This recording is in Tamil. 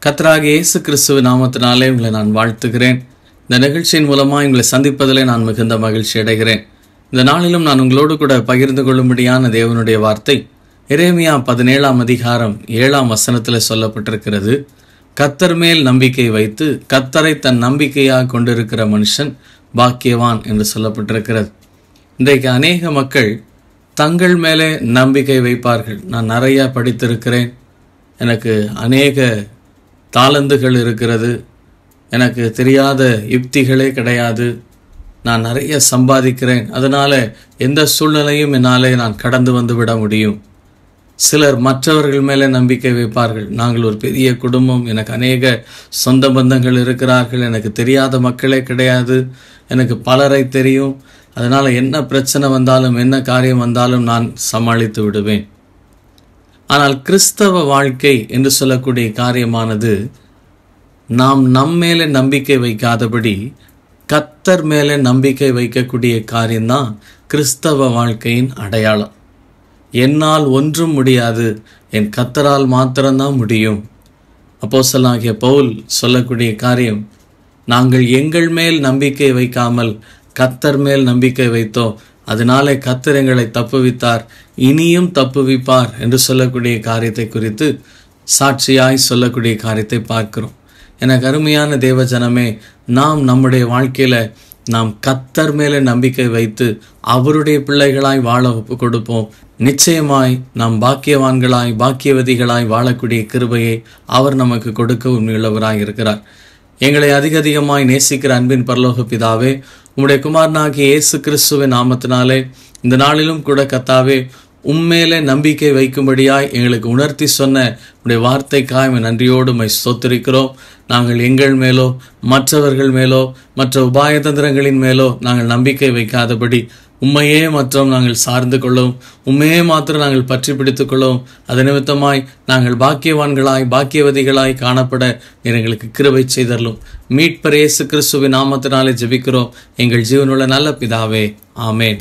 கர்த்தராகிய இயேசு கிறிஸ்துவின் நாமத்தினாலே உங்களை நான் வாழ்த்துகிறேன். இந்த நிகழ்ச்சியின் மூலமாக உங்களை சந்திப்பதிலே நான் மிகுந்த மகிழ்ச்சி அடைகிறேன். இந்த நாளிலும் நான் உங்களோடு கூட பகிர்ந்து கொள்ளும்படியான தேவனுடைய வார்த்தை எரேமியா 17ஆம் அதிகாரம் 7ஆம் வசனத்தில் சொல்லப்பட்டிருக்கிறது. கர்த்தர் மேல் நம்பிக்கை வைத்து கர்த்தரை தன் நம்பிக்கையாக கொண்டிருக்கிற மனுஷன் பாக்கியவான் என்று சொல்லப்பட்டிருக்கிறது. இன்றைக்கு அநேக மக்கள் தங்கள் மேலே நம்பிக்கை வைப்பார்கள். நான் நிறைய படித்திருக்கிறேன், எனக்கு அநேக தாளந்துகள் இருக்கிறது, எனக்கு தெரியாத யுக்திகளே கிடையாது, நான் நிறைய சம்பாதிக்கிறேன், அதனால் எந்த சூழ்நிலையும் என்னாலே நான் கடந்து வந்து விட முடியும். சிலர் மற்றவர்கள் மேலே நம்பிக்கை வைப்பார்கள். நாங்கள் ஒரு பெரிய குடும்பம், எனக்கு அநேக சொந்த பந்தங்கள் இருக்கிறார்கள், எனக்கு தெரியாத மக்களே கிடையாது, எனக்கு பலரை தெரியும், அதனால் என்ன பிரச்சனை வந்தாலும் என்ன காரியம் வந்தாலும் நான் சமாளித்து விடுவேன். ஆனால் கிறிஸ்தவ வாழ்க்கை என்று சொல்லக்கூடிய காரியமானது நாம் நம்மேலே நம்பிக்கை வைக்காதபடி கர்த்தர் மேலே நம்பிக்கை வைக்கக்கூடிய காரியம்தான் கிறிஸ்தவ வாழ்க்கையின் அடையாளம். என்னால் ஒன்றும் முடியாது, என் கர்த்தரால் மாத்திரம்தான் முடியும். அப்போஸ்தலனாகிய பவுல் சொல்லக்கூடிய காரியம், நாங்கள் எங்கள் மேல் நம்பிக்கை வைக்காமல் கர்த்தர் மேல் நம்பிக்கை வைத்தோம், அதனாலே கர்த்தர் எங்களை தப்புவித்தார், இனியும் தப்புவிப்பார் என்று சொல்லக்கூடிய காரியத்தை குறித்து சாட்சியாய் சொல்லக்கூடிய காரியத்தை பார்க்கிறோம். எனக்கு அருமையான தேவ ஜனமே, நாம் நம்முடைய வாழ்க்கையில் நாம் கர்த்தர் மேலே நம்பிக்கை வைத்து அவருடைய பிள்ளைகளாய் வாழ ஒப்பு கொடுப்போம். நிச்சயமாய் நாம் பாக்கியவான்களாய் பாக்கியவதிகளாய் வாழக்கூடிய கிருபையை அவர் நமக்கு கொடுக்க உண்மையுள்ளவராய் இருக்கிறார். எங்களை அதிகமாய் நேசிக்கிற அன்பின் பரலோக பிதாவே, உம்முடைய குமாரனாகிய இயேசு கிறிஸ்துவின் நாமத்தினாலே இந்த நாளிலும் கூட கர்த்தாவே உம்மேலே நம்பிக்கை வைக்கும்படியாய் எங்களுக்கு உணர்த்தி சொன்ன உடைய வார்த்தைக்காய் நன்றியோடு மை ஸ்தோத்திரிக்கிறோம். நாங்கள் எங்கள் மேலோ மற்றவர்கள் மேலோ மற்ற உபாயதந்திரங்களின் மேலோ நாங்கள் நம்பிக்கை வைக்காதபடி உம்மையே மற்றும் நாங்கள் சார்ந்து கொள்ளவும், உண்மையே மாத்திரம் நாங்கள் பற்றி பிடித்துக் கொள்ளவும், அது நிமித்தமாய் நாங்கள் பாக்கியவான்களாய் பாக்கியவதிகளாய் காணப்பட எங்களுக்கு கிருபை செய்தரலும். மீட்பர் இயேசு கிறிஸ்துவின் நாமத்தினாலே ஜெபிக்கிறோம் எங்கள் ஜீவனுள்ள நல்ல பிதாவே, ஆமேன்.